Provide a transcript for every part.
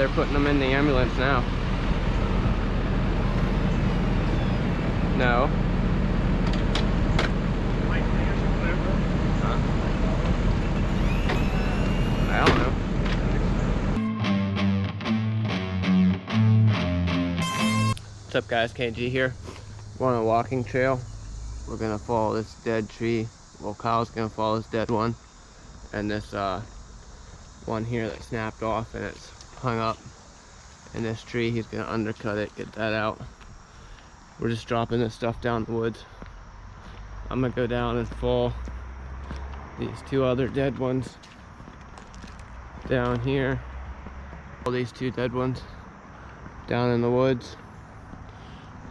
they're putting them in the ambulance now. No. Huh? I don't know. What's up guys, KG here. We're on a walking trail. We're gonna follow this dead tree. Well, Kyle's gonna follow this dead one. And this one here that snapped off and it's hung up in this tree. He's gonna undercut it, get that out. We're just dropping this stuff down the woods. I'm gonna go down and follow these two other dead ones down here. All these two dead ones down in the woods.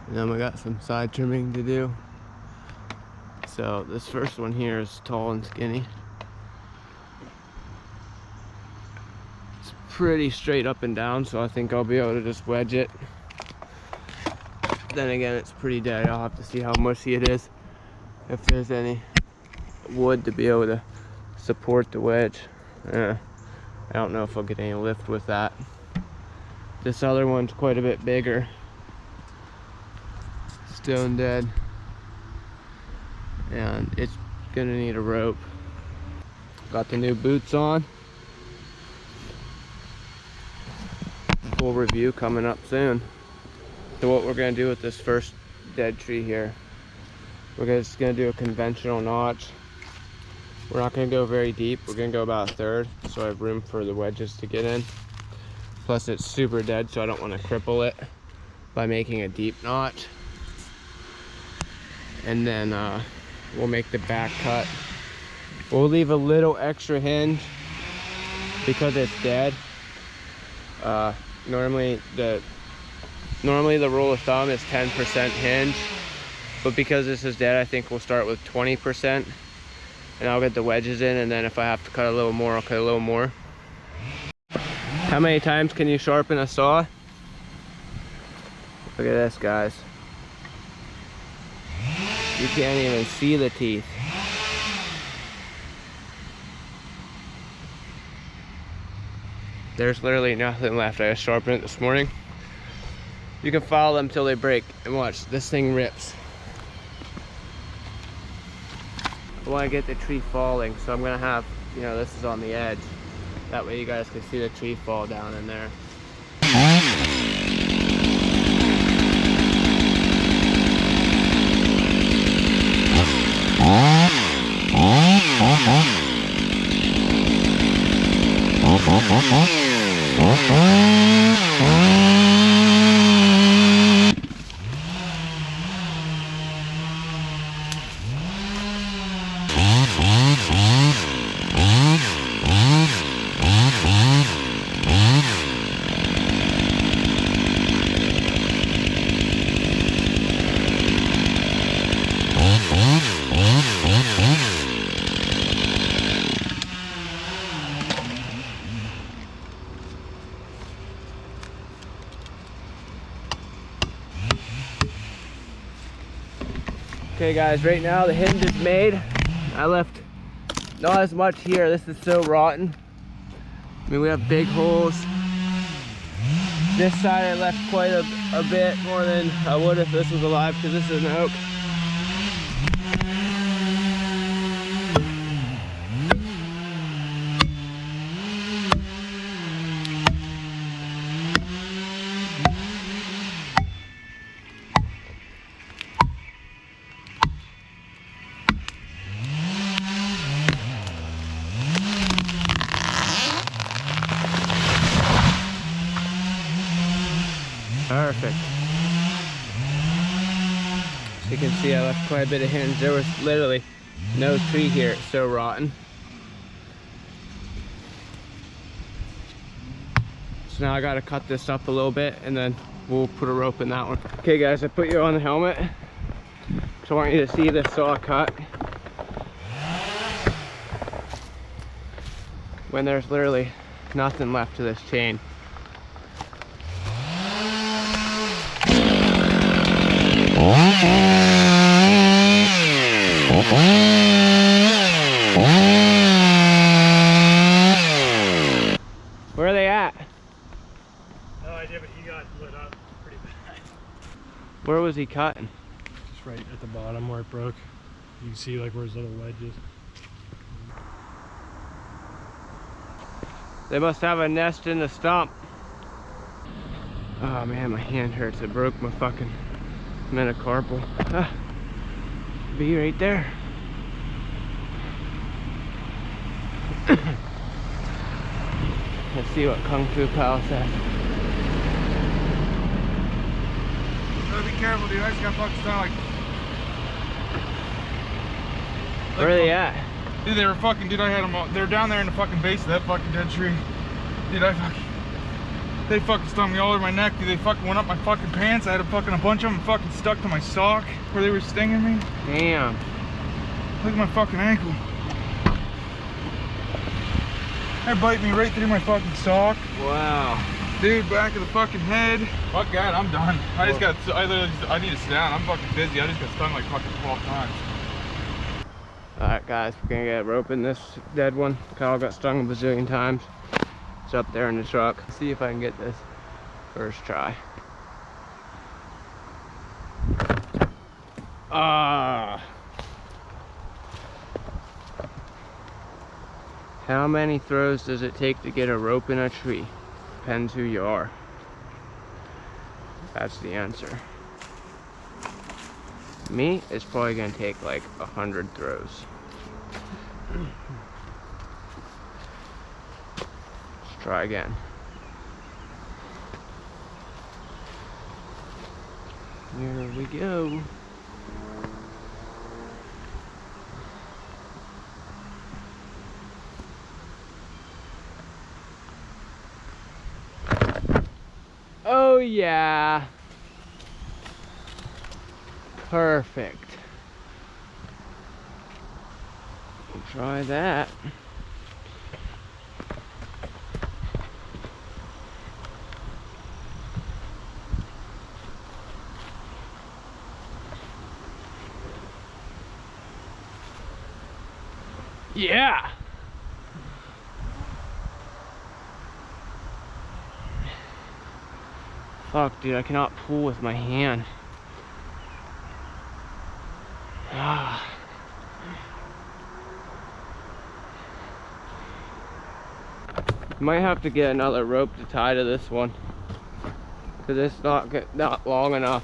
And then we got some side trimming to do. So this first one here is tall and skinny. It's pretty straight up and down, so I think I'll be able to just wedge it. Then again, it's pretty dead. I'll have to see how mushy it is, if there's any wood to be able to support the wedge. I don't know if I'll get any lift with that. This other one's quite a bit bigger. Stone dead. And it's gonna need a rope. Got the new boots on. Full review coming up soon. So what we're gonna do with this first dead tree here, we're just gonna do a conventional notch. We're not gonna go very deep. We're gonna go about a third, so I have room for the wedges to get in. Plus it's super dead, so I don't want to cripple it by making a deep notch. And then we'll make the back cut. We'll leave a little extra hinge because it's dead. Normally the rule of thumb is 10% hinge, but because this is dead, I think we'll start with 20%, and I'll get the wedges in, and then if I have to cut a little more, I'll cut a little more. How many times can you sharpen a saw? Look at this, guys. You can't even see the teeth. There's literally nothing left. I just sharpened it this morning. You can follow them till they break, and watch, this thing rips. I want to get the tree falling, so I'm gonna have, you know, this is on the edge. That way you guys can see the tree fall down in there. Okay guys, right now the hinge is made. I left not as much here. This is so rotten. I mean, we have big holes. This side I left quite a bit more than I would if this was alive, because this is an oak. Perfect. You can see I left quite a bit of hinge. There was literally no tree here. It's so rotten. So now I gotta cut this up a little bit, and then we'll put a rope in that one. Okay guys, I put you on the helmet, so I want you to see the saw cut. When there's literally nothing left to this chain. Where are they at? idea, but he got lit up pretty bad. Where was he cutting? Just right at the bottom where it broke. You can see like where his little wedge is. They must have a nest in the stump. Oh man, my hand hurts. It broke my fucking metacarpal. Ah, bee right there. Let's see what Kung Fu Pao says. Gotta be careful, dude. I just got fucking stung. Where are they at? Dude, they were fucking, dude, I had them all. They were down there in the fucking base of that fucking dead tree. Dude, they fucking stung me all over my neck, dude. They fucking went up my fucking pants. I had a bunch of them fucking stuck to my sock where they were stinging me. Damn. Look at my fucking ankle. They bite me right through my fucking sock. Wow. Dude, back of the fucking head. Fuck that, I'm done. I need to sit down. I'm fucking busy. I just got stung like fucking 12 times. Alright guys, we're gonna get roping this dead one. Kyle got stung a bazillion times. It's up there in the truck. See if I can get this first try. Ah. How many throws does it take to get a rope in a tree? Depends who you are. That's the answer. Me, it's probably gonna take like 100 throws. Let's try again. Here we go. Oh yeah. Perfect. Try that. Yeah. Fuck, dude, I cannot pull with my hand. Ah. Might have to get another rope to tie to this one, because it's not long enough.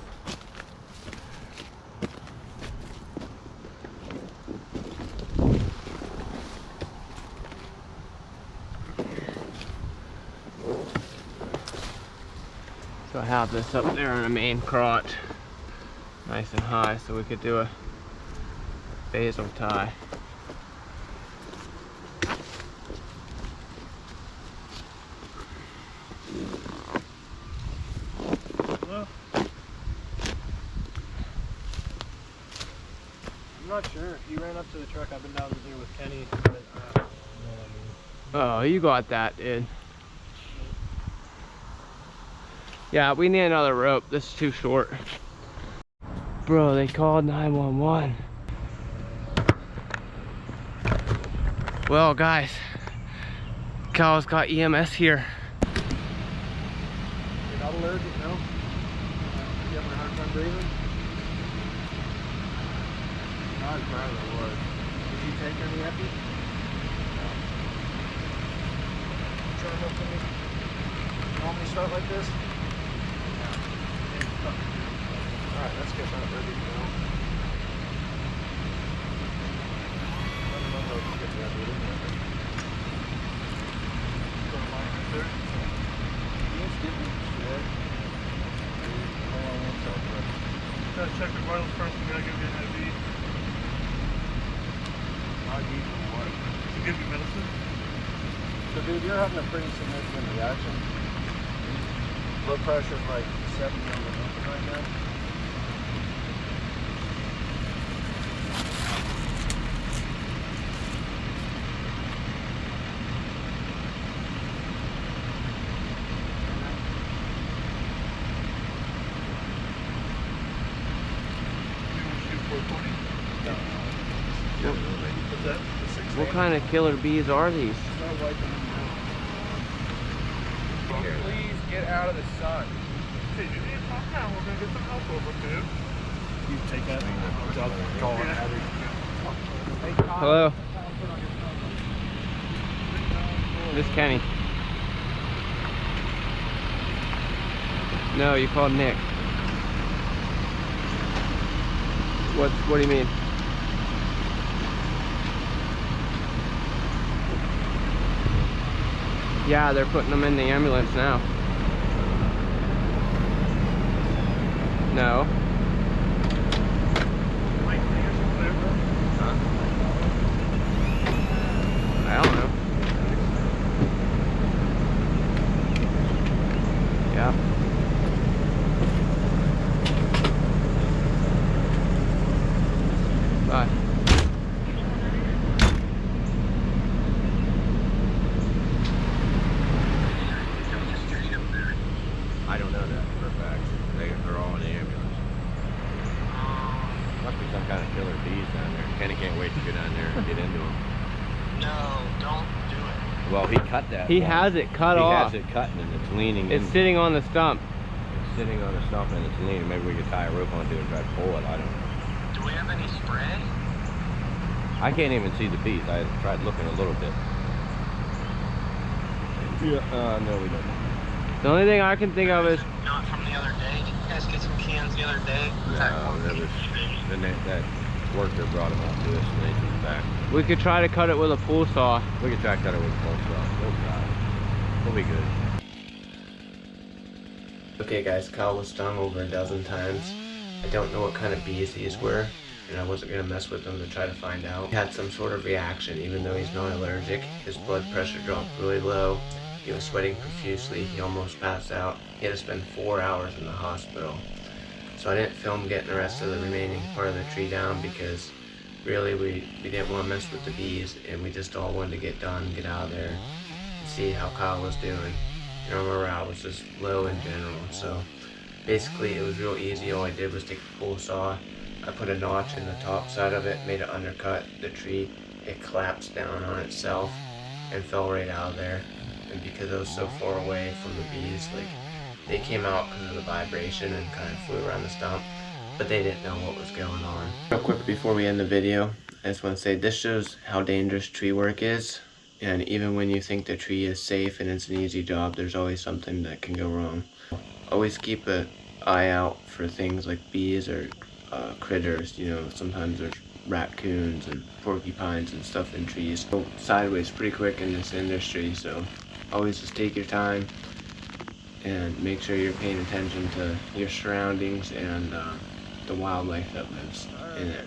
So I have this up there in the main crotch, nice and high, so we could do a basil tie. Hello? I'm not sure. He ran up to the truck. I've been down there with Kenny. But, Oh, you got that, dude. Yeah, we need another rope. This is too short. Bro, they called 911. Well, guys, Kyle's got EMS here. You're not allergic, no? You having a hard time breathing? Not as bad as I was. Did you take any epi? No. Try to help me. You want me to start like this? Alright, let's get that ready to go. Let me know if you get that ready. Got a line right there. Yes, give me. Sure. Hold on one second. Gotta check the vitals first. We gotta give you an IV. IV for what? To give you medicine. So dude, you're having a pretty significant reaction. Blood pressure is like 70 over nothing right now. What kind of killer bees are these? Please get get out of the sun. Hey, you need to calm down. We're gonna get some help over, dude. You take that. I'll call it Abby. Hello. This is Kenny. No, you called Nick. What do you mean? Yeah, they're putting them in the ambulance now. No. Huh? I don't know. Yeah. Bye. I don't know that for a fact. They're all in the ambulance. Must be some kind of killer bees down there. Kenny can't wait to go down there and get into them. No, don't do it. Well, he cut that. He one. has it cut He off. has it cut and it's leaning It's in. sitting on the stump. It's sitting on the stump and it's leaning. Maybe we could tie a rope onto it and try to pull it. I don't know. Do we have any spray? I can't even see the bees. I tried looking a little bit. Yeah, no, we don't. The only thing I can think of is Not from the other day. Did you guys get some cans the other day? Was that No, one? that was that worker brought them up to us and they took them back. we could try to cut it with a pool saw. We could try to cut it with a pole saw. We'll try. We'll be good. Okay guys, Kyle was stung over a dozen times. I don't know what kind of bees these were, and I wasn't going to mess with them to try to find out. He had some sort of reaction, even though he's not allergic. His blood pressure dropped really low. He was sweating profusely. He almost passed out. He had to spend 4 hours in the hospital. So I didn't film getting the rest of the remaining part of the tree down because really we didn't want to mess with the bees, and we just all wanted to get done, get out of there, and see how Kyle was doing. And our morale was just low in general. So basically it was real easy. All I did was take a pull saw. I put a notch in the top side of it, made it undercut the tree. It collapsed down on itself and fell right out of there. And because I was so far away from the bees, like, they came out because of the vibration and kind of flew around the stump, but they didn't know what was going on. Real quick before we end the video, I just want to say this shows how dangerous tree work is. And even when you think the tree is safe and it's an easy job, there's always something that can go wrong. Always keep an eye out for things like bees or critters. You know, sometimes there's raccoons and porcupines and stuff in trees. Go sideways pretty quick in this industry, so always just take your time and make sure you're paying attention to your surroundings and the wildlife that lives in it.